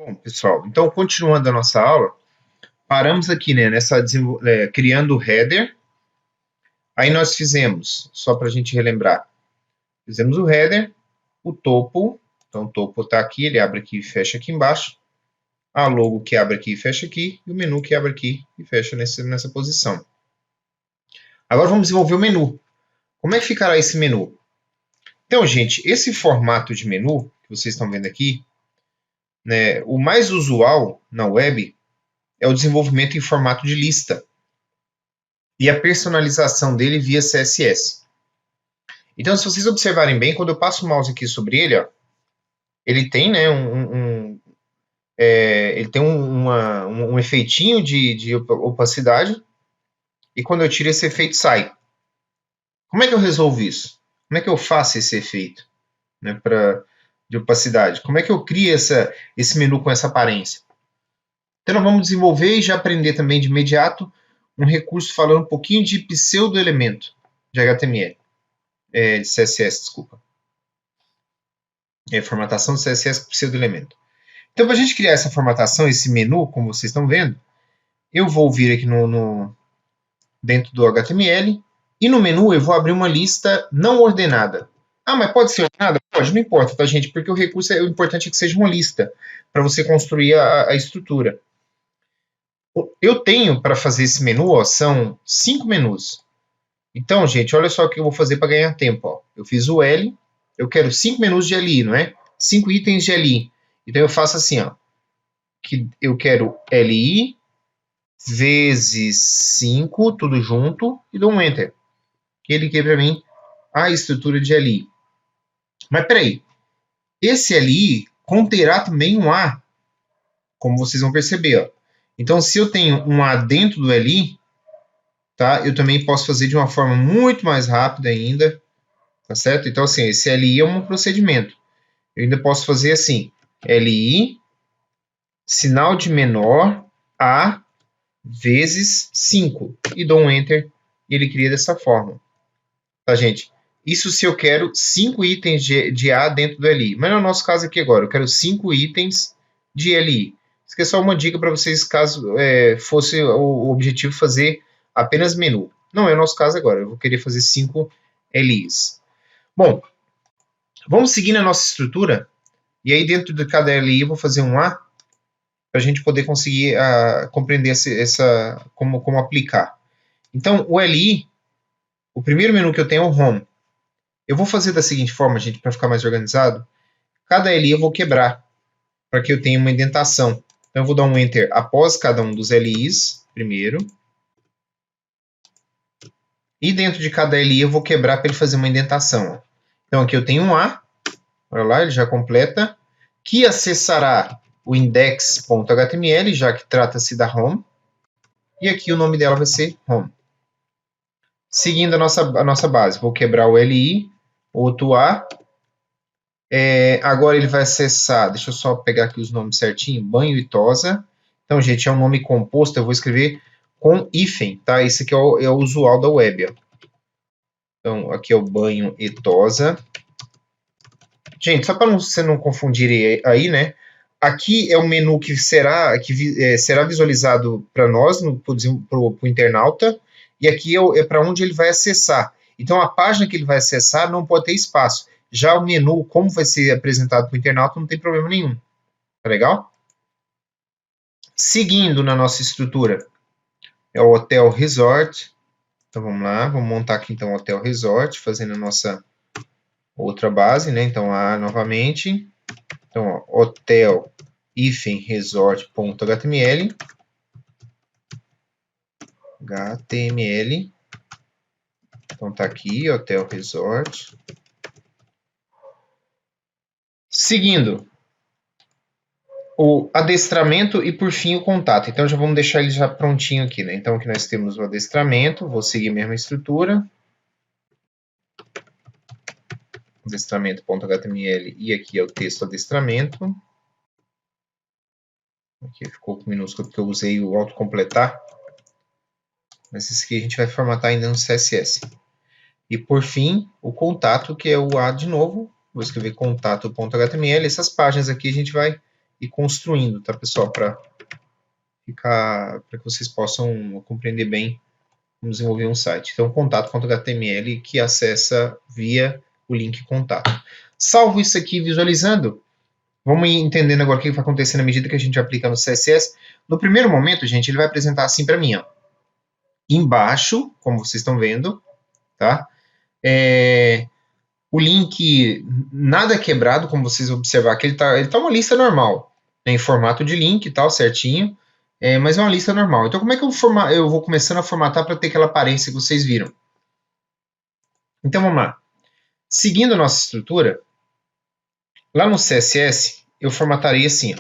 Bom, pessoal, então continuando a nossa aula, paramos aqui, né, criando o header. Aí nós fizemos, só para a gente relembrar, fizemos o header, o topo, então o topo está aqui, ele abre aqui e fecha aqui embaixo, a logo que abre aqui e fecha aqui, e o menu que abre aqui e fecha nessa posição. Agora vamos desenvolver o menu. Como é que ficará esse menu? Então, gente, esse formato de menu que vocês estão vendo aqui, né, o mais usual na web é o desenvolvimento em formato de lista e a personalização dele via CSS. Então, se vocês observarem bem, quando eu passo o mouse aqui sobre ele, ó, ele tem, né, um efeitinho de opacidade, e quando eu tiro esse efeito sai. Como é que eu resolvo isso? Como é que eu faço esse efeito, né, de opacidade? Como é que eu crio esse menu com essa aparência? Então, nós vamos desenvolver e já aprender também de imediato um recurso falando um pouquinho de pseudo-elemento de HTML. De CSS, desculpa. Formatação de CSS com pseudo-elemento. Então, para a gente criar essa formatação, esse menu, como vocês estão vendo, eu vou vir aqui dentro do HTML, e no menu eu vou abrir uma lista não ordenada. Ah, mas pode ser ordenada? Pode, não importa, tá, gente? Porque o importante é que seja uma lista, para você construir a estrutura. Eu tenho, para fazer esse menu, ó, são 5 menus. Então, gente, olha só o que eu vou fazer para ganhar tempo. Ó. Eu fiz o L, eu quero 5 menus de LI, não é? 5 itens de LI. Então, eu faço assim, ó, que eu quero LI vezes 5, tudo junto, e dou um Enter. Ele quer para mim a estrutura de LI. Mas, peraí, esse LI conterá também um A, como vocês vão perceber. Ó. Então, se eu tenho um A dentro do LI, tá, eu também posso fazer de uma forma muito mais rápida ainda, tá certo? Então, assim, esse LI é um procedimento. Eu ainda posso fazer assim, LI, sinal de menor, A, vezes 5. E dou um Enter, e ele cria dessa forma. Tá, gente? Isso se eu quero 5 itens de A dentro do LI. Mas no nosso caso aqui agora, eu quero 5 itens de LI. Isso aqui é só uma dica para vocês, caso fosse o objetivo fazer apenas menu. Não é o nosso caso agora, eu vou querer fazer 5 LIs. Bom, vamos seguir na nossa estrutura. E aí dentro de cada LI eu vou fazer um A, para a gente poder conseguir compreender como aplicar. Então, o LI, o primeiro menu que eu tenho é o Home. Eu vou fazer da seguinte forma, gente, para ficar mais organizado. Cada LI eu vou quebrar, para que eu tenha uma indentação. Então, eu vou dar um Enter após cada um dos LIs, primeiro. E dentro de cada LI eu vou quebrar para ele fazer uma indentação. Então, aqui eu tenho um A. Olha lá, ele já completa. Que acessará o index.html, já que trata-se da home. E aqui o nome dela vai ser home. Seguindo a nossa base, vou quebrar o LI, outro A. Agora ele vai acessar, deixa eu só pegar aqui os nomes certinho, banho e tosa. Então, gente, é um nome composto, eu vou escrever com hífen, tá? Esse aqui é o usual da web. Ó. Então, aqui é o banho e tosa. Gente, só para você não confundir aí, né? Aqui é o menu que será visualizado para nós, para o internauta, e aqui é para onde ele vai acessar. Então, a página que ele vai acessar não pode ter espaço. Já o menu, como vai ser apresentado para o internauta, não tem problema nenhum. Tá legal? Seguindo na nossa estrutura, é o Hotel Resort. Então, vamos lá, vamos montar aqui então o Hotel Resort, fazendo a nossa outra base, né? Então, novamente. Então, ó, hotel resort.html. HTML. Então, tá aqui, Hotel Resort. Seguindo, o adestramento e, por fim, o contato. Então, já vamos deixar ele já prontinho aqui, né? Então, aqui nós temos o adestramento. Vou seguir a mesma estrutura. Adestramento.html e aqui é o texto adestramento. Aqui ficou com minúsculo porque eu usei o autocompletar. Mas esse aqui a gente vai formatar ainda no CSS. E por fim, o contato, que é o A de novo. Vou escrever contato.html. Essas páginas aqui a gente vai ir construindo, tá, pessoal? Para que vocês possam compreender bem como desenvolver um site. Então, contato.html que acessa via o link contato. Salvo isso aqui visualizando, vamos ir entendendo agora o que vai acontecer na medida que a gente aplica no CSS. No primeiro momento, gente, ele vai apresentar assim para mim, ó. Embaixo, como vocês estão vendo, tá? O link nada quebrado, como vocês observar que ele tá uma lista normal, né, em formato de link e tal, certinho, mas é uma lista normal. Então, como é que eu vou começando a formatar para ter aquela aparência que vocês viram? Então, vamos lá. Seguindo a nossa estrutura, lá no CSS, eu formatarei assim, ó.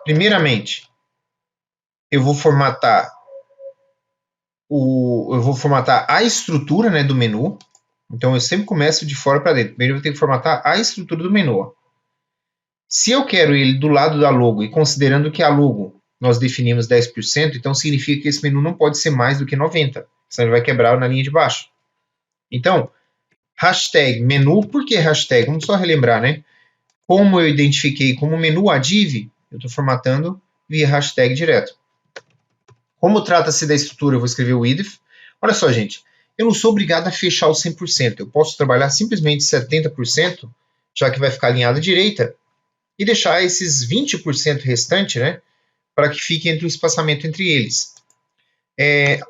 Primeiramente, eu vou formatar a estrutura, né, do menu. Então, eu sempre começo de fora para dentro. Primeiro, eu vou ter que formatar a estrutura do menu. Ó. Se eu quero ele do lado da logo, e considerando que a logo nós definimos 10%, então significa que esse menu não pode ser mais do que 90%, senão ele vai quebrar na linha de baixo. Então, hashtag menu, por que hashtag? Vamos só relembrar, né? Como eu identifiquei como menu a div, eu estou formatando via hashtag direto. Como trata-se da estrutura, eu vou escrever o idf. Olha só, gente, eu não sou obrigado a fechar o 100%. Eu posso trabalhar simplesmente 70%, já que vai ficar alinhado à direita, e deixar esses 20% restante, né, para que fique entre o espaçamento entre eles.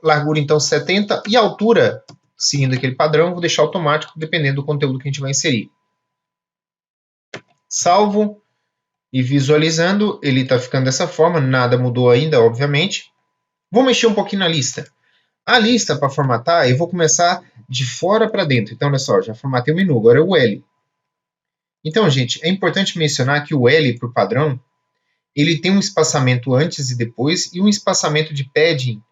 Largura, então, 70%, e altura, seguindo aquele padrão, vou deixar automático, dependendo do conteúdo que a gente vai inserir. Salvo e visualizando, ele está ficando dessa forma, nada mudou ainda, obviamente. Vou mexer um pouquinho na lista. A lista, para formatar, eu vou começar de fora para dentro. Então, olha só, já formatei o menu, agora é o L. Então, gente, é importante mencionar que o L, por padrão, ele tem um espaçamento antes e depois e um espaçamento de padding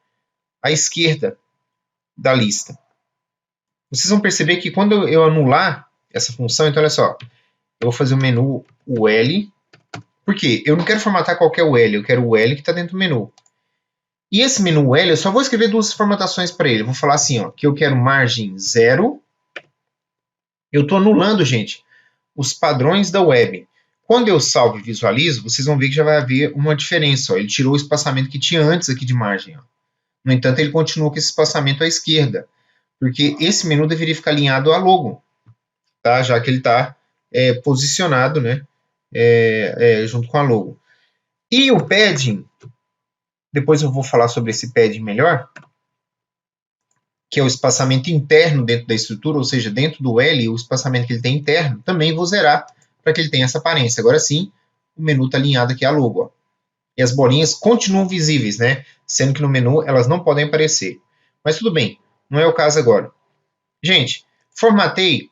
à esquerda da lista. Vocês vão perceber que quando eu anular essa função, então, olha só, eu vou fazer o menu UL. Por quê? Eu não quero formatar qualquer UL, eu quero o L que está dentro do menu. E esse menu L, eu só vou escrever duas formatações para ele. Eu vou falar assim, ó, que eu quero margem 0. Eu estou anulando, gente, os padrões da web. Quando eu salvo e visualizo, vocês vão ver que já vai haver uma diferença. Ó. Ele tirou o espaçamento que tinha antes aqui de margem. Ó. No entanto, ele continua com esse espaçamento à esquerda, porque esse menu deveria ficar alinhado à logo, tá? Já que ele está posicionado, né, junto com a logo. E o padding, depois eu vou falar sobre esse padding melhor, que é o espaçamento interno dentro da estrutura, ou seja, dentro do L, o espaçamento que ele tem interno, também vou zerar para que ele tenha essa aparência. Agora sim, o menu está alinhado aqui à logo. Ó. E as bolinhas continuam visíveis, né? Sendo que no menu elas não podem aparecer. Mas tudo bem, não é o caso agora. Gente, formatei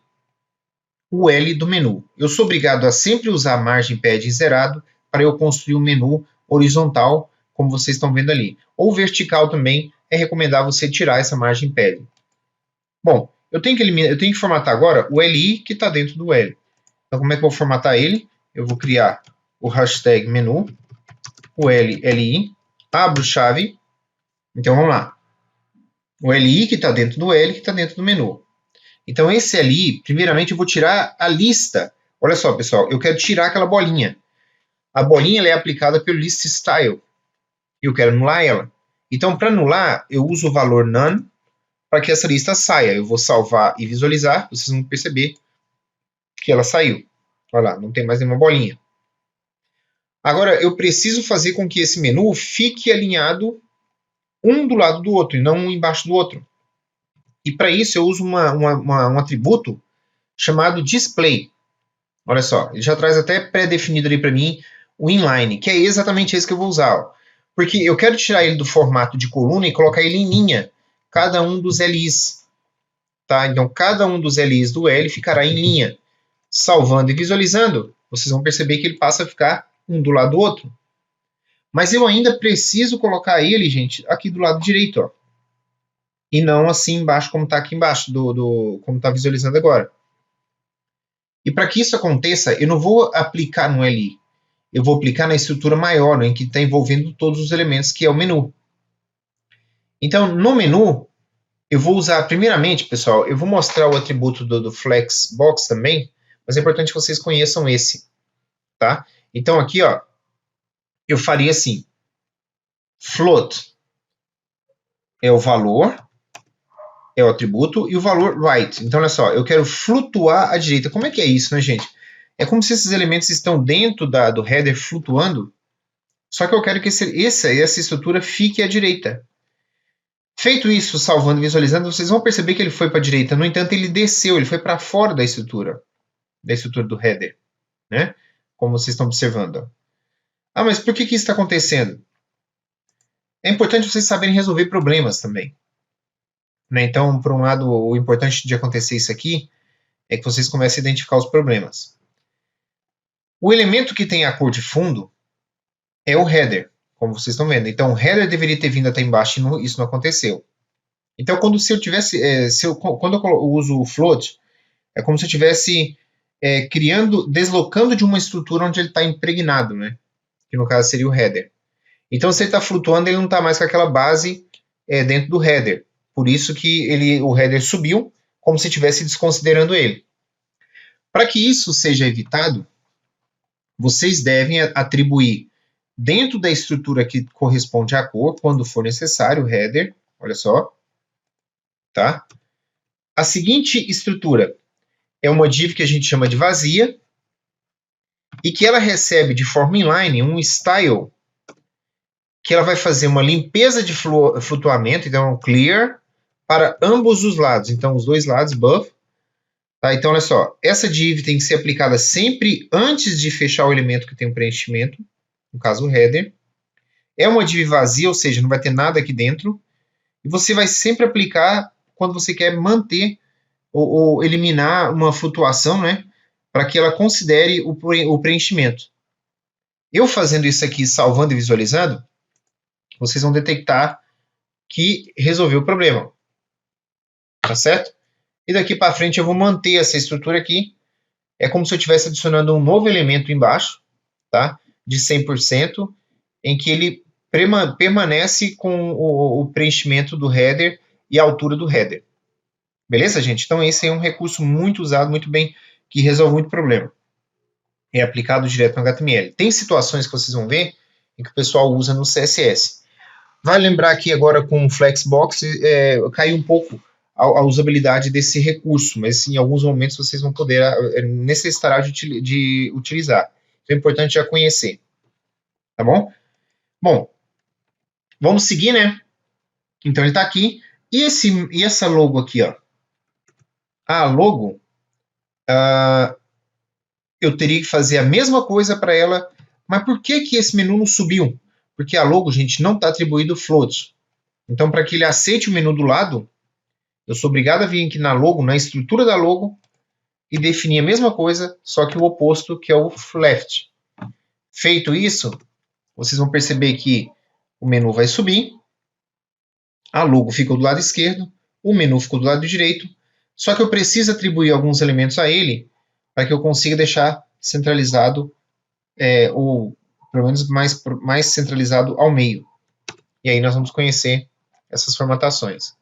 o L do menu. Eu sou obrigado a sempre usar a margem padding zerado para eu construir um menu horizontal, como vocês estão vendo ali. Ou vertical também, é recomendável você tirar essa margem padding. Bom, eu tenho que formatar agora o LI que está dentro do L. Então, como é que eu vou formatar ele? Eu vou criar o hashtag menu, o LI, abro chave. Então, vamos lá. O LI que está dentro do L, que está dentro do menu. Então, esse LI, primeiramente, eu vou tirar a lista. Olha só, pessoal, eu quero tirar aquela bolinha. A bolinha ela é aplicada pelo list style. E eu quero anular ela. Então, para anular, eu uso o valor none para que essa lista saia. Eu vou salvar e visualizar, vocês vão perceber que ela saiu. Olha lá, não tem mais nenhuma bolinha. Agora, eu preciso fazer com que esse menu fique alinhado um do lado do outro, e não um embaixo do outro. E para isso, eu uso um atributo chamado display. Olha só, ele já traz até pré-definido ali para mim o inline, que é exatamente esse que eu vou usar. Ó. Porque eu quero tirar ele do formato de coluna e colocar ele em linha, cada um dos LIs. Tá? Então, cada um dos LIs do L ficará em linha. Salvando e visualizando, vocês vão perceber que ele passa a ficar um do lado do outro. Mas eu ainda preciso colocar ele, gente, aqui do lado direito. Ó. E não assim embaixo, como está aqui embaixo, como está visualizando agora. E para que isso aconteça, eu não vou aplicar no LI. Eu vou aplicar na estrutura maior, em que está envolvendo todos os elementos, que é o menu. Então, no menu, eu vou usar, primeiramente, pessoal, eu vou mostrar o atributo do Flexbox também, mas é importante que vocês conheçam esse. Tá? Então, aqui, ó, eu faria assim, float é o valor, é o atributo, e o valor right. Então, olha só, eu quero flutuar à direita. Como é que é isso, né, gente? É como se esses elementos estão dentro do header flutuando, só que eu quero que essa estrutura fique à direita. Feito isso, salvando e visualizando, vocês vão perceber que ele foi para a direita. No entanto, ele desceu, ele foi para fora da estrutura do header, né? Como vocês estão observando. Ah, mas por que isso está acontecendo? É importante vocês saberem resolver problemas também. Né? Então, por um lado, o importante de acontecer isso aqui é que vocês comecem a identificar os problemas. O elemento que tem a cor de fundo é o header, como vocês estão vendo. Então, o header deveria ter vindo até embaixo e isso não aconteceu. Então, quando eu uso o float, é como se eu estivesse deslocando de uma estrutura onde ele está impregnado, né? Que no caso seria o header. Então, se ele está flutuando, ele não está mais com aquela base dentro do header. Por isso que o header subiu, como se estivesse desconsiderando ele. Para que isso seja evitado, vocês devem atribuir dentro da estrutura que corresponde à cor, quando for necessário, o header, olha só, tá? A seguinte estrutura é uma div que a gente chama de vazia e que ela recebe de forma inline um style que ela vai fazer uma limpeza de flutuamento, então clear, para ambos os lados. Então, os dois lados, buff. Tá? Então, olha só, essa div tem que ser aplicada sempre antes de fechar o elemento que tem um preenchimento, no caso o header. É uma div vazia, ou seja, não vai ter nada aqui dentro. E você vai sempre aplicar quando você quer manter ou eliminar uma flutuação, né? Para que ela considere o preenchimento. Eu fazendo isso aqui, salvando e visualizando, vocês vão detectar que resolveu o problema. Tá certo? E daqui para frente eu vou manter essa estrutura aqui. É como se eu estivesse adicionando um novo elemento embaixo, tá? De 100%, em que ele permanece com o preenchimento do header e a altura do header. Beleza, gente? Então esse é um recurso muito usado, muito bem, que resolve muito problema. É aplicado direto no HTML. Tem situações que vocês vão ver em que o pessoal usa no CSS. Vai lembrar que agora com o Flexbox caiu um pouco a usabilidade desse recurso, mas em alguns momentos vocês vão poder, necessitará de utilizar. Então é importante já conhecer. Tá bom? Bom, vamos seguir, né? Então ele está aqui. E essa logo aqui, ó? A logo, eu teria que fazer a mesma coisa para ela. Mas por que esse menu não subiu? Porque a logo, gente, não está atribuído float. Então, para que ele aceite o menu do lado, eu sou obrigado a vir aqui na logo, na estrutura da logo, e definir a mesma coisa, só que o oposto, que é o left. Feito isso, vocês vão perceber que o menu vai subir, a logo ficou do lado esquerdo, o menu ficou do lado direito, só que eu preciso atribuir alguns elementos a ele para que eu consiga deixar centralizado, ou pelo menos mais centralizado ao meio. E aí nós vamos conhecer essas formatações.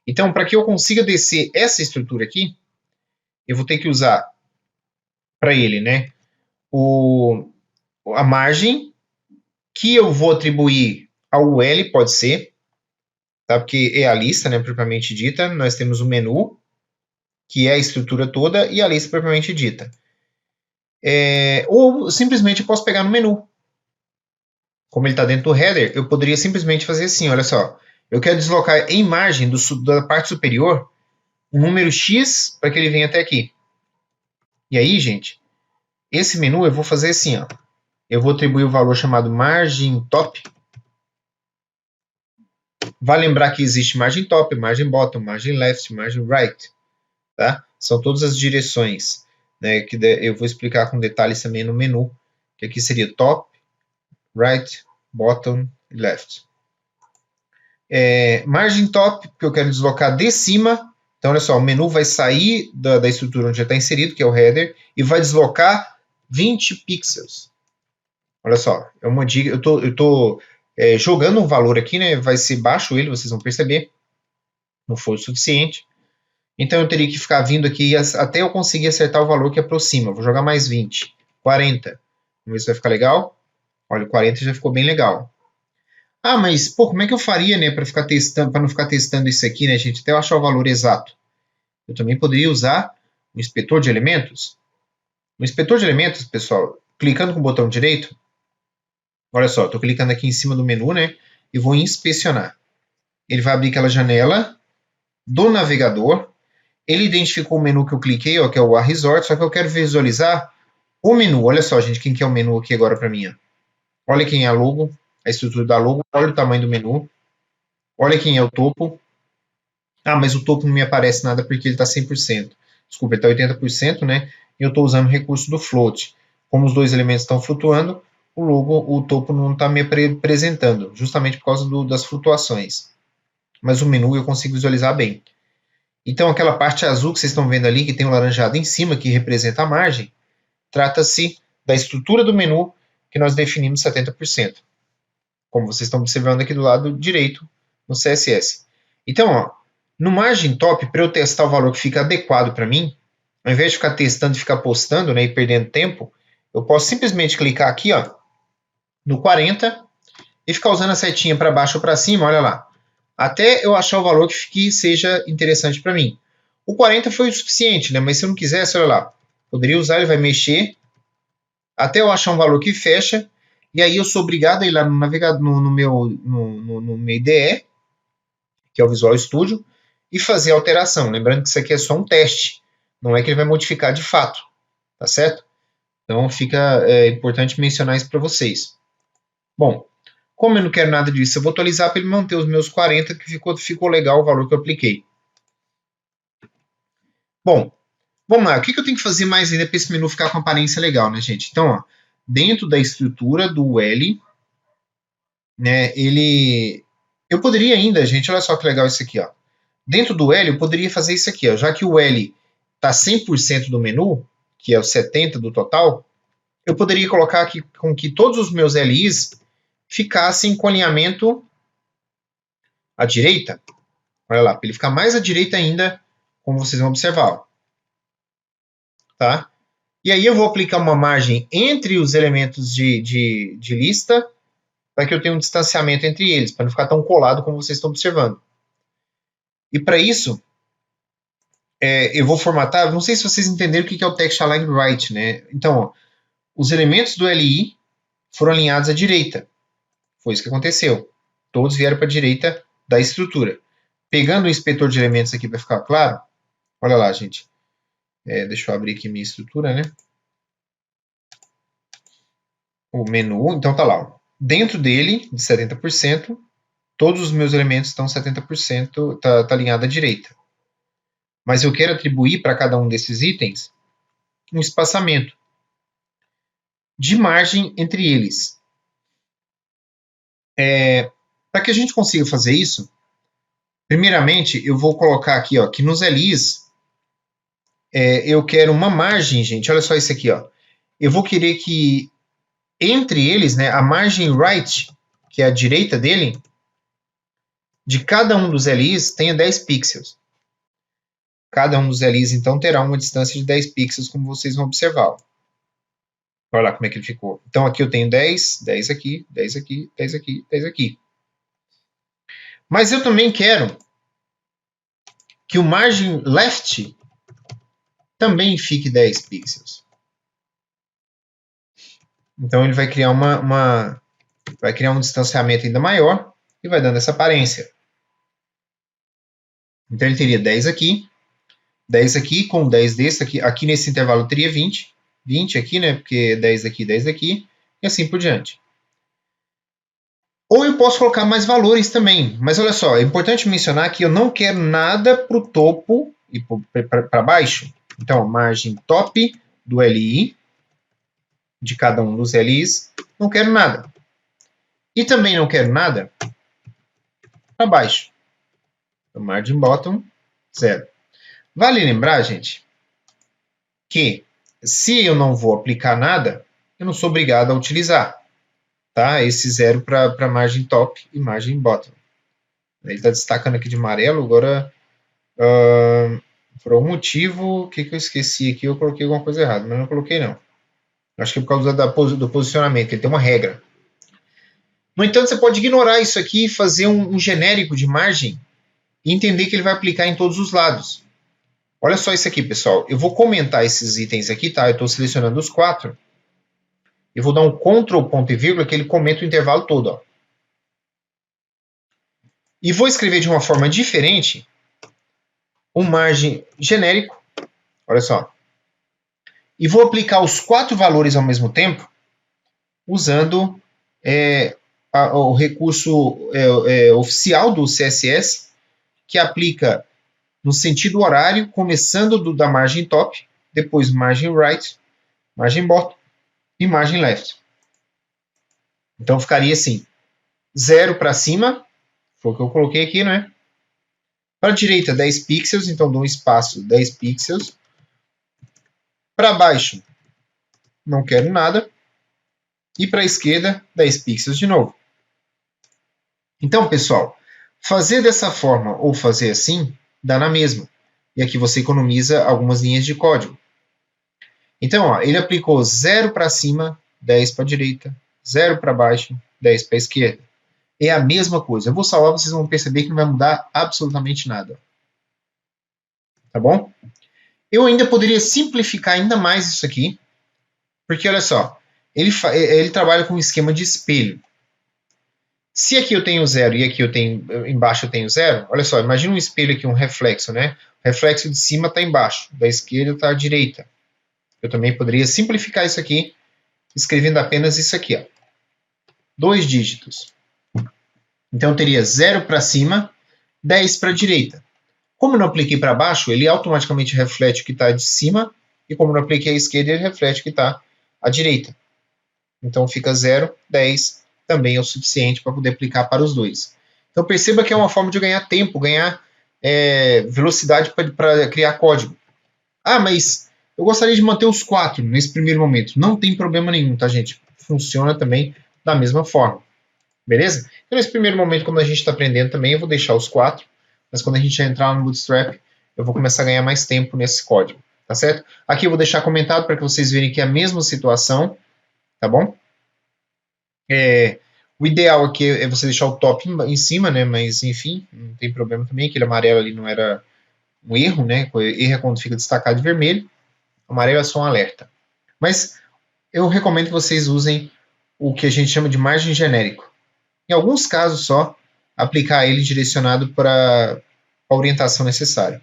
Então, para que eu consiga descer essa estrutura aqui, eu vou ter que usar para ele, né, a margem, que eu vou atribuir ao UL, pode ser, tá? Porque é a lista, né, propriamente dita. Nós temos o menu, que é a estrutura toda, e a lista propriamente dita. Ou simplesmente eu posso pegar no menu. Como ele está dentro do header, eu poderia simplesmente fazer assim, olha só. Eu quero deslocar em margem da parte superior um número X para que ele venha até aqui. E aí, gente, esse menu eu vou fazer assim, ó. Eu vou atribuir o valor chamado margem top. Vai lembrar que existe margem top, margem bottom, margem left, margem right. Tá? São todas as direções, né, que eu vou explicar com detalhes também no menu. Que aqui seria top, right, bottom e left. Margem top, porque eu quero deslocar de cima. Então, olha só, o menu vai sair da estrutura onde já está inserido, que é o header, e vai deslocar 20 pixels. Olha só, é uma dica. Eu estou jogando um valor aqui, né? Vai ser baixo ele, vocês vão perceber. Não foi o suficiente. Então eu teria que ficar vindo aqui até eu conseguir acertar o valor que aproxima. Vou jogar mais 20, 40. Vamos ver se vai ficar legal. Olha, o 40 já ficou bem legal. Ah, mas pô, como é que eu faria, né, para ficar testando, para não ficar testando isso aqui, né, gente, até eu achar o valor exato? Eu também poderia usar o inspetor de elementos. No inspetor de elementos, pessoal, clicando com o botão direito, olha só, estou clicando aqui em cima do menu, né, e vou inspecionar. Ele vai abrir aquela janela do navegador. Ele identificou o menu que eu cliquei, ó, que é o A Resort, só que eu quero visualizar o menu. Olha só, gente, quem que é o menu aqui agora para mim? Ó. Olha quem é a logo, a estrutura da logo, olha o tamanho do menu, olha quem é o topo. Ah, mas o topo não me aparece nada porque ele está 100%. Desculpa, ele está 80%, né? E eu estou usando o recurso do float. Como os dois elementos estão flutuando, o logo, o topo não está me apresentando, justamente por causa das flutuações. Mas o menu eu consigo visualizar bem. Então, aquela parte azul que vocês estão vendo ali, que tem um laranjado em cima, que representa a margem, trata-se da estrutura do menu que nós definimos 70%. Como vocês estão observando aqui do lado direito no CSS. Então, ó, no margem top, para eu testar o valor que fica adequado para mim, ao invés de ficar testando e ficar postando, né, e perdendo tempo, eu posso simplesmente clicar aqui, ó, no 40 e ficar usando a setinha para baixo ou para cima, olha lá, até eu achar o valor que seja interessante para mim. O 40 foi o suficiente, né? Mas se eu não quisesse, olha lá, poderia usar, ele vai mexer até eu achar um valor que fecha, e aí eu sou obrigado a ir lá no navegador, no meu IDE, que é o Visual Studio, e fazer a alteração. Lembrando que isso aqui é só um teste, não é que ele vai modificar de fato, tá certo? Então fica importante mencionar isso para vocês. Bom, como eu não quero nada disso, eu vou atualizar para ele manter os meus 40, que ficou legal o valor que eu apliquei. Bom, vamos lá. O que eu tenho que fazer mais ainda para esse menu ficar com aparência legal, né, gente? Então, ó, dentro da estrutura do L, né, eu poderia ainda, gente, olha só que legal isso aqui, ó. Dentro do L, eu poderia fazer isso aqui, ó. Já que o L está 100% do menu, que é o 70% do total, eu poderia colocar aqui com que todos os meus LIs ficassem com alinhamento à direita. Olha lá, para ele ficar mais à direita ainda, como vocês vão observar. Ó. Tá? E aí eu vou aplicar uma margem entre os elementos de lista para que eu tenha um distanciamento entre eles, para não ficar tão colado como vocês estão observando. E para isso, eu vou formatar, não sei se vocês entenderam o que é o Text Align Right, né? Então, ó, os elementos do LI foram alinhados à direita. Foi isso que aconteceu. Todos vieram para a direita da estrutura. Pegando o inspetor de elementos aqui para ficar claro, olha lá, gente. Deixa eu abrir aqui minha estrutura, né? O menu, então tá lá. Ó. Dentro dele, de 70%, todos os meus elementos estão 70%, tá alinhado à direita. Mas eu quero atribuir para cada um desses itens um espaçamento de margem entre eles. Para que a gente consiga fazer isso, primeiramente eu vou colocar aqui ó, que nos LIs eu quero uma margem, gente. Olha só isso aqui. Ó. Eu vou querer que entre eles, né, a margem right, que é a direita dele, de cada um dos LIs tenha 10 pixels. Cada um dos LIs, então, terá uma distância de 10 pixels, como vocês vão observar. Olha lá como é que ele ficou. Então, aqui eu tenho 10, 10 aqui, 10 aqui, 10 aqui, 10 aqui. Mas eu também quero que o margin left também fique 10 pixels. Então, ele vai criar vai criar um distanciamento ainda maior e vai dando essa aparência. Então, ele teria 10 aqui, 10 aqui, com 10 desse aqui. Aqui nesse intervalo eu teria 20. 20 aqui, né? Porque 10 daqui, 10 daqui. E assim por diante. Ou eu posso colocar mais valores também. Mas olha só, é importante mencionar que eu não quero nada para o topo e para baixo. Então, margem top do LI, de cada um dos LIs, não quero nada. E também não quero nada para baixo. Então, margin bottom, 0. Vale lembrar, gente, que se eu não vou aplicar nada, eu não sou obrigado a utilizar. Tá? Esse 0 para margem top e margem bottom. Ele está destacando aqui de amarelo, agora por algum motivo, o que eu esqueci aqui, eu coloquei alguma coisa errada, mas não coloquei não. Acho que é por causa do posicionamento, ele tem uma regra. No entanto, você pode ignorar isso aqui e fazer um genérico de margem e entender que ele vai aplicar em todos os lados. Olha só isso aqui, pessoal. Eu vou comentar esses itens aqui, tá? Eu estou selecionando os 4. Eu vou dar um Ctrl, ponto e vírgula, que ele comenta o intervalo todo. Ó. E vou escrever de uma forma diferente um margem genérico. Olha só. E vou aplicar os 4 valores ao mesmo tempo, usando o recurso oficial do CSS, que aplica no sentido horário, começando da margem top, depois margem right, margem bottom e margem left. Então ficaria assim, 0 para cima, foi o que eu coloquei aqui, né? Para a direita, 10 pixels, então dou um espaço 10 pixels. Para baixo, não quero nada. E para a esquerda, 10 pixels de novo. Então, pessoal, fazer dessa forma ou fazer assim, dá na mesma. E aqui você economiza algumas linhas de código. Então, ó, ele aplicou 0 para cima, 10 para a direita, 0 para baixo, 10 para a esquerda. É a mesma coisa. Eu vou salvar, vocês vão perceber que não vai mudar absolutamente nada. Tá bom? Eu ainda poderia simplificar ainda mais isso aqui, porque olha só, ele trabalha com um esquema de espelho. Se aqui eu tenho 0 e aqui embaixo eu tenho 0, olha só, imagina um espelho aqui, um reflexo, né? O reflexo de cima está embaixo, da esquerda está à direita. Eu também poderia simplificar isso aqui, escrevendo apenas isso aqui, ó. 2 dígitos. Então eu teria 0 para cima, 10 para a direita. Como eu não apliquei para baixo, ele automaticamente reflete o que está de cima, e como eu não apliquei à esquerda, ele reflete o que está à direita. Então fica 0, 10, também é o suficiente para poder aplicar para os dois. Então perceba que é uma forma de ganhar tempo, ganhar velocidade para criar código. Ah, mas eu gostaria de manter os 4 nesse primeiro momento. Não tem problema nenhum, tá, gente? Funciona também da mesma forma. Beleza? Então, nesse primeiro momento, como a gente está aprendendo também, eu vou deixar os 4. Mas quando a gente entrar no Bootstrap, eu vou começar a ganhar mais tempo nesse código. Tá certo? Aqui eu vou deixar comentado para que vocês verem que é a mesma situação. Tá bom? O ideal aqui é você deixar o top em cima, né? Mas, enfim, não tem problema também. Aquele amarelo ali não era um erro, né? O erro é quando fica destacado de vermelho. O amarelo é só um alerta. Mas eu recomendo que vocês usem o que a gente chama de margem genérico. Em alguns casos só, aplicar ele direcionado para a orientação necessária.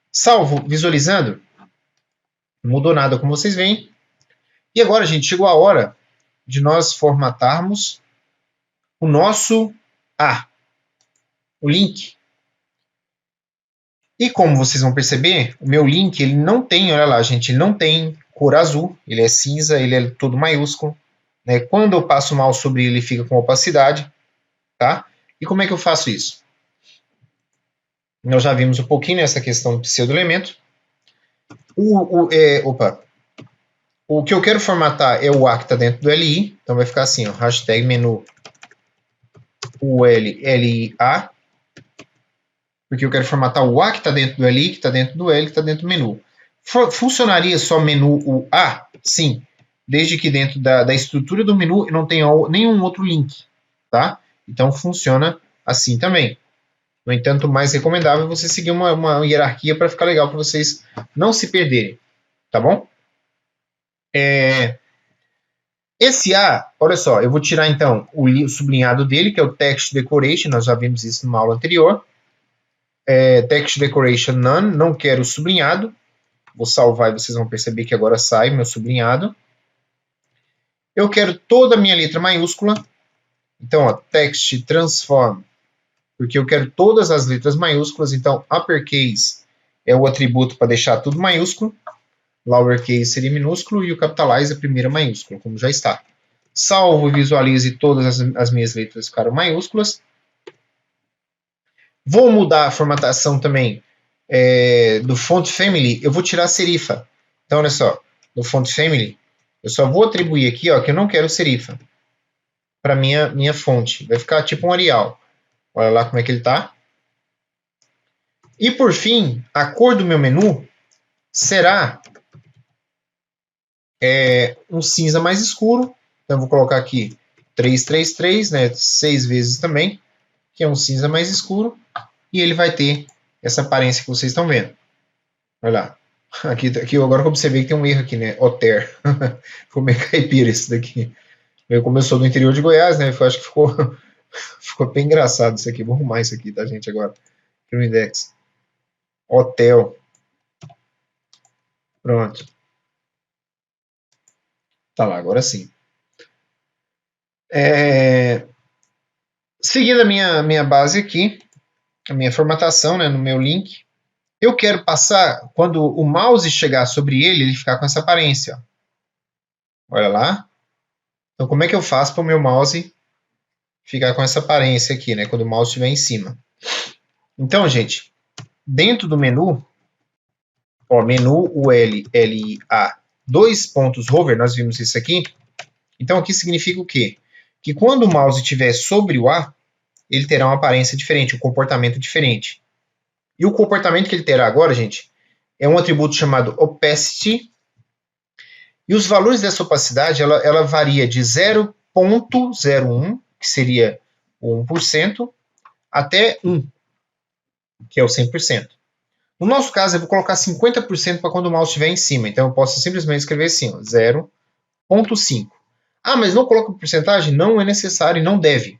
Salvo, visualizando, não mudou nada como vocês veem. E agora, gente, chegou a hora de nós formatarmos o nosso o link. E como vocês vão perceber, o meu link ele não tem, olha lá, gente, ele não tem cor azul, ele é cinza, ele é todo maiúsculo. Né? Quando eu passo o mouse sobre ele, fica com opacidade. Tá? E como é que eu faço isso? Nós já vimos um pouquinho nessa questão do pseudo-elemento. O que eu quero formatar é o A que está dentro do LI. Então vai ficar assim, ó, hashtag menu ULLIA. Porque eu quero formatar o A que está dentro do LI, que está dentro do L, que está dentro do menu. Funcionaria só menu o A? Sim. Desde que dentro da estrutura do menu não tenha nenhum outro link. Tá? Então funciona assim também. No entanto, o mais recomendável é você seguir uma hierarquia para ficar legal, para vocês não se perderem. Tá bom? Esse A, olha só, eu vou tirar então o sublinhado dele, que é o Text Decoration, nós já vimos isso numa aula anterior. Text Decoration None, não quero sublinhado. Vou salvar e vocês vão perceber que agora sai meu sublinhado. Eu quero toda a minha letra maiúscula. Então, ó, Text Transform, porque eu quero todas as letras maiúsculas. Então, Uppercase é o atributo para deixar tudo maiúsculo. Lowercase seria minúsculo e o Capitalize é a primeira maiúscula, como já está. Salvo e visualize todas as minhas letras ficaram maiúsculas. Vou mudar a formatação também do Font Family. Eu vou tirar a serifa. Então, olha só. No Font Family, eu só vou atribuir aqui ó, que eu não quero serifa para minha fonte. Vai ficar tipo um Arial. Olha lá como é que ele está. E, por fim, a cor do meu menu será um cinza mais escuro. Então, eu vou colocar aqui 333, né, 6 vezes também, que é um cinza mais escuro, e ele vai ter essa aparência que vocês estão vendo. Olha lá. Aqui agora que eu observei que tem um erro aqui, né? Oter. Ficou meio caipira esse daqui. Eu, como eu sou do interior de Goiás, né? Eu acho que ficou bem engraçado isso aqui. Vou arrumar isso aqui, tá, gente, agora. Aqui no index. Hotel. Pronto. Tá lá, agora sim. Seguindo a minha base aqui, a minha formatação, né, no meu link, eu quero passar, quando o mouse chegar sobre ele ficar com essa aparência. Ó. Olha lá. Então, como é que eu faço para o meu mouse ficar com essa aparência aqui, né, quando o mouse estiver em cima? Então, gente, dentro do menu, ó, menu UL, LA, 2 pontos hover, nós vimos isso aqui. Então, aqui significa o quê? Que quando o mouse estiver sobre o A, ele terá uma aparência diferente, um comportamento diferente. E o comportamento que ele terá agora, gente, é um atributo chamado opacity. E os valores dessa opacidade, ela varia de 0,01, que seria o 1%, até 1, que é o 100%. No nosso caso, eu vou colocar 50% para quando o mouse estiver em cima. Então, eu posso simplesmente escrever assim, 0,5. Ah, mas não coloca porcentagem? Não é necessário e não deve.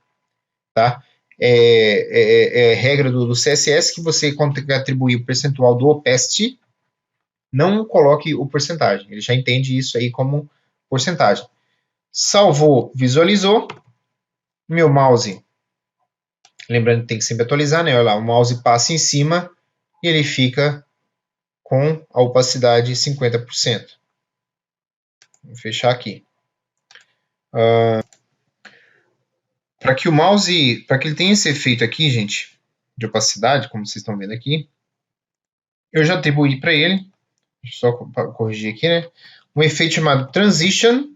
Tá? É regra do CSS que você, quando atribuir o percentual do opacity, não coloque o porcentagem. Ele já entende isso aí como porcentagem. Salvou, visualizou. Meu mouse, lembrando que tem que sempre atualizar, né? Olha lá, o mouse passa em cima e ele fica com a opacidade 50%. Vou fechar aqui. Para que o mouse, para que ele tenha esse efeito aqui, gente, de opacidade, como vocês estão vendo aqui, eu já atribuí para ele, só corrigir aqui, né? Um efeito chamado Transition,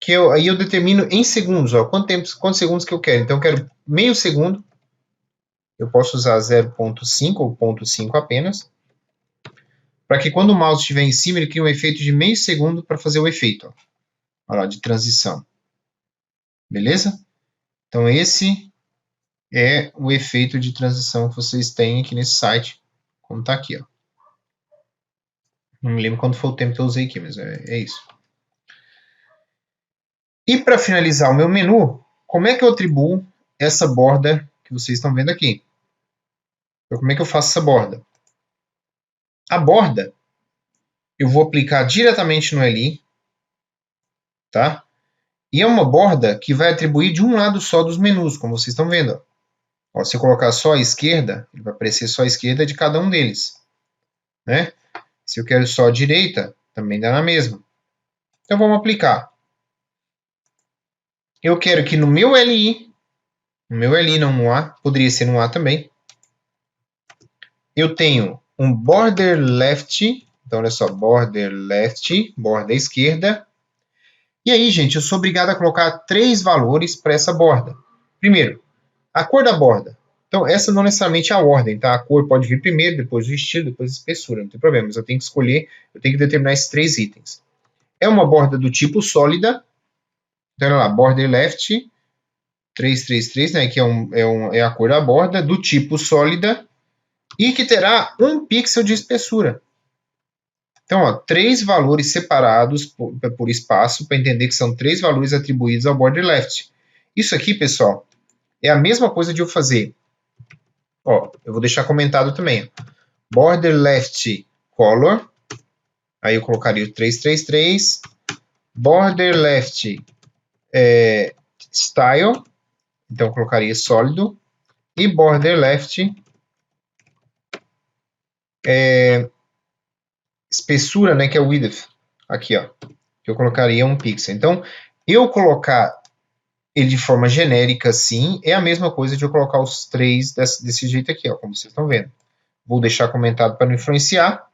que aí eu determino em segundos, ó, quantos segundos que eu quero. Então eu quero meio segundo, eu posso usar 0,5 ou 0,5 apenas, para que quando o mouse estiver em cima, ele crie um efeito de meio segundo para fazer o efeito, ó. Olha lá, de transição. Beleza? Então esse é o efeito de transição que vocês têm aqui nesse site, como está aqui, ó. Não me lembro quando foi o tempo que eu usei aqui, mas é isso. E para finalizar o meu menu, como é que eu atribuo essa borda que vocês estão vendo aqui? Então, como é que eu faço essa borda? A borda, eu vou aplicar diretamente no LI, tá? E é uma borda que vai atribuir de um lado só dos menus, como vocês estão vendo. Ó, se eu colocar só a esquerda, ele vai aparecer só a esquerda de cada um deles. Né? Se eu quero só a direita, também dá na mesma. Então vamos aplicar. Eu quero que no meu LI não no A, poderia ser no A também, eu tenho um border left, então olha só, border left, borda esquerda. E aí, gente, eu sou obrigado a colocar 3 valores para essa borda. Primeiro, a cor da borda. Então, essa não necessariamente é a ordem, tá? A cor pode vir primeiro, depois o estilo, depois a espessura, não tem problema. Mas eu tenho que escolher, eu tenho que determinar esses 3 itens. É uma borda do tipo sólida. Então, olha lá, border left 333, né? Que é a cor da borda, do tipo sólida. E que terá 1 pixel de espessura. Então, ó, 3 valores separados por espaço, para entender que são 3 valores atribuídos ao border left. Isso aqui, pessoal, é a mesma coisa de eu fazer. Ó, eu vou deixar comentado também. Border left color. Aí eu colocaria o 333. Border left style. Então eu colocaria sólido. E border left espessura, né, que é width. Aqui, ó. Que eu colocaria 1 pixel. Então, eu colocar ele de forma genérica, assim, é a mesma coisa de eu colocar os 3 desse jeito aqui, ó, como vocês estão vendo. Vou deixar comentado para não influenciar.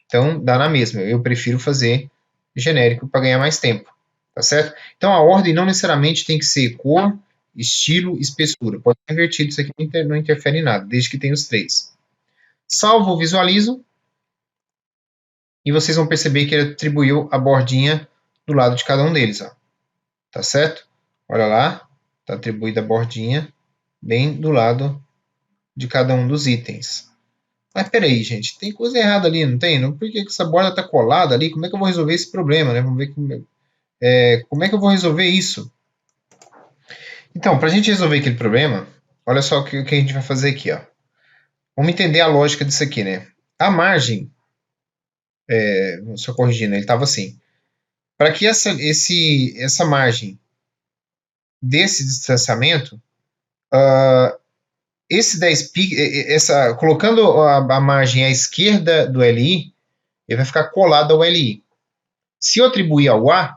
Então, dá na mesma. Eu prefiro fazer genérico para ganhar mais tempo. Tá certo? Então, a ordem não necessariamente tem que ser cor, estilo, espessura. Pode ser invertido, isso aqui não interfere em nada, desde que tenha os 3. Salvo, visualizo. E vocês vão perceber que ele atribuiu a bordinha do lado de cada um deles. Ó. Tá certo? Olha lá, está atribuída a bordinha bem do lado de cada um dos itens. Mas peraí, gente, tem coisa errada ali, não tem? Por que essa borda está colada ali? Como é que eu vou resolver esse problema, né? Vamos ver como é que eu vou resolver isso. Então, para a gente resolver aquele problema, olha só o que a gente vai fazer aqui, ó. Vamos entender a lógica disso aqui, né? A margem, só corrigindo, ele estava assim. Para que essa margem desse distanciamento, esse 10 colocando a margem à esquerda do LI, ele vai ficar colado ao LI. Se eu atribuir ao A,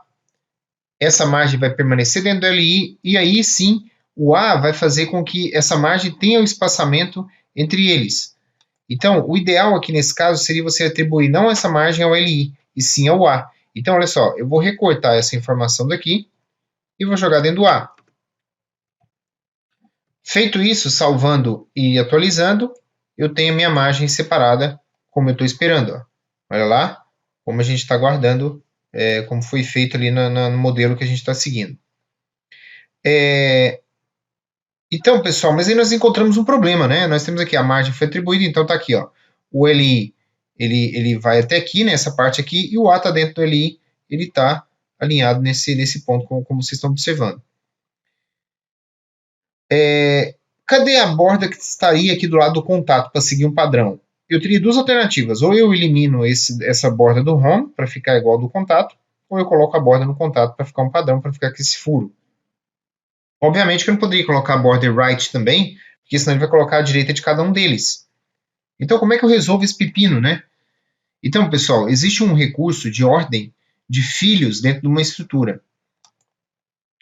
essa margem vai permanecer dentro do LI, e aí sim o A vai fazer com que essa margem tenha o espaçamento entre eles. Então, o ideal aqui nesse caso seria você atribuir não essa margem ao LI, e sim ao A. Então, olha só, eu vou recortar essa informação daqui e vou jogar dentro do A. Feito isso, salvando e atualizando, eu tenho minha margem separada como eu estou esperando. Ó. Olha lá, como a gente está guardando, como foi feito ali no modelo que a gente está seguindo. Então, pessoal, mas aí nós encontramos um problema, né? Nós temos aqui a margem foi atribuída, então está aqui, ó. O LI ele vai até aqui, nessa parte aqui, e o A está dentro do LI, ele está alinhado nesse ponto, como vocês estão observando. Cadê a borda que estaria aqui do lado do contato para seguir um padrão? Eu teria duas alternativas. Ou eu elimino essa borda do home para ficar igual ao do contato, ou eu coloco a borda no contato para ficar um padrão, para ficar com esse furo. Obviamente que eu não poderia colocar a border right também, porque senão ele vai colocar a direita de cada um deles. Então, como é que eu resolvo esse pepino, né? Então, pessoal, existe um recurso de ordem de filhos dentro de uma estrutura.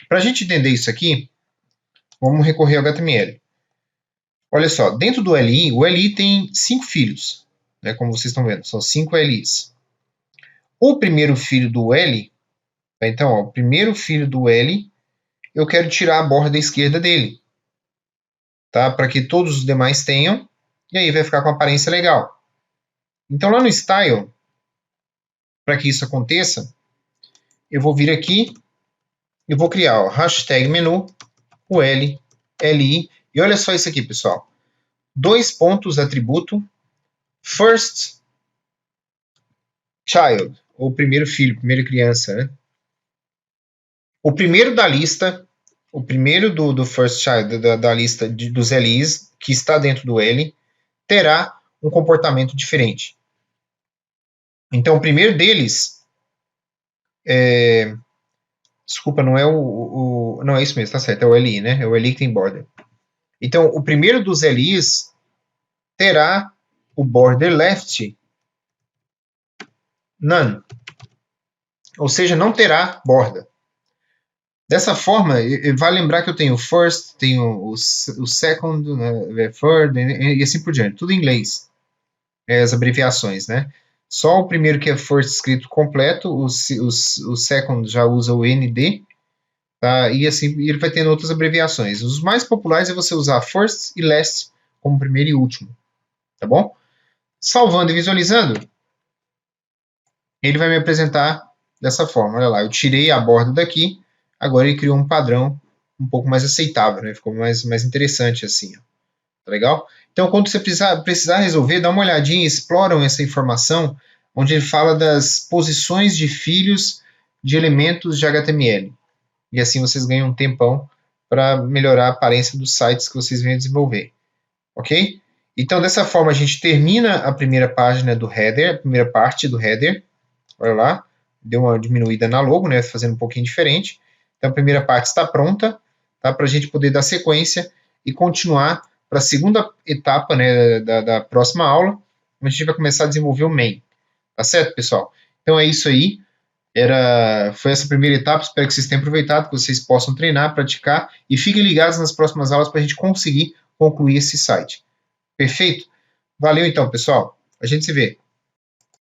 Para a gente entender isso aqui, vamos recorrer ao HTML. Olha só, dentro do LI, o LI tem 5 filhos, né, como vocês estão vendo, são 5 LIs. O primeiro filho do L, então, ó, o primeiro filho do L, eu quero tirar a borda esquerda dele, tá? Para que todos os demais tenham, e aí vai ficar com aparência legal. Então, lá no Style, para que isso aconteça, eu vou vir aqui e vou criar o hashtag menu, o L, LI, e olha só isso aqui, pessoal. 2 pontos, atributo, first child, ou primeiro filho, primeira criança, né? O primeiro da lista, o primeiro do first child, da lista dos LIs, que está dentro do L, terá um comportamento diferente. Então, o primeiro deles, desculpa, não é não é isso mesmo, tá certo, é o LI, né? É o LI que tem border. Então, o primeiro dos LIs terá o border left none. Ou seja, não terá borda. Dessa forma, vale lembrar que eu tenho o first, tenho o second, né, third, e assim por diante. Tudo em inglês. As abreviações, né? Só o primeiro que é first escrito completo, o second já usa o ND, tá? E assim ele vai tendo outras abreviações. Os mais populares é você usar first e last como primeiro e último, tá bom? Salvando e visualizando, ele vai me apresentar dessa forma. Olha lá, eu tirei a borda daqui, agora ele criou um padrão um pouco mais aceitável, né? Ficou mais interessante assim, ó. Tá legal? Então, quando você precisar resolver, dá uma olhadinha e exploram essa informação, onde ele fala das posições de filhos de elementos de HTML. E assim vocês ganham um tempão para melhorar a aparência dos sites que vocês venham desenvolver. Ok? Então, dessa forma, a gente termina a primeira página do header, a primeira parte do header. Olha lá, deu uma diminuída na logo, né, fazendo um pouquinho diferente. Então, a primeira parte está pronta, tá, para a gente poder dar sequência e continuar para a segunda etapa, né, da próxima aula, onde a gente vai começar a desenvolver o main. Tá certo, pessoal? Então é isso aí. Foi essa primeira etapa. Espero que vocês tenham aproveitado, que vocês possam treinar, praticar e fiquem ligados nas próximas aulas para a gente conseguir concluir esse site. Perfeito? Valeu então, pessoal. A gente se vê.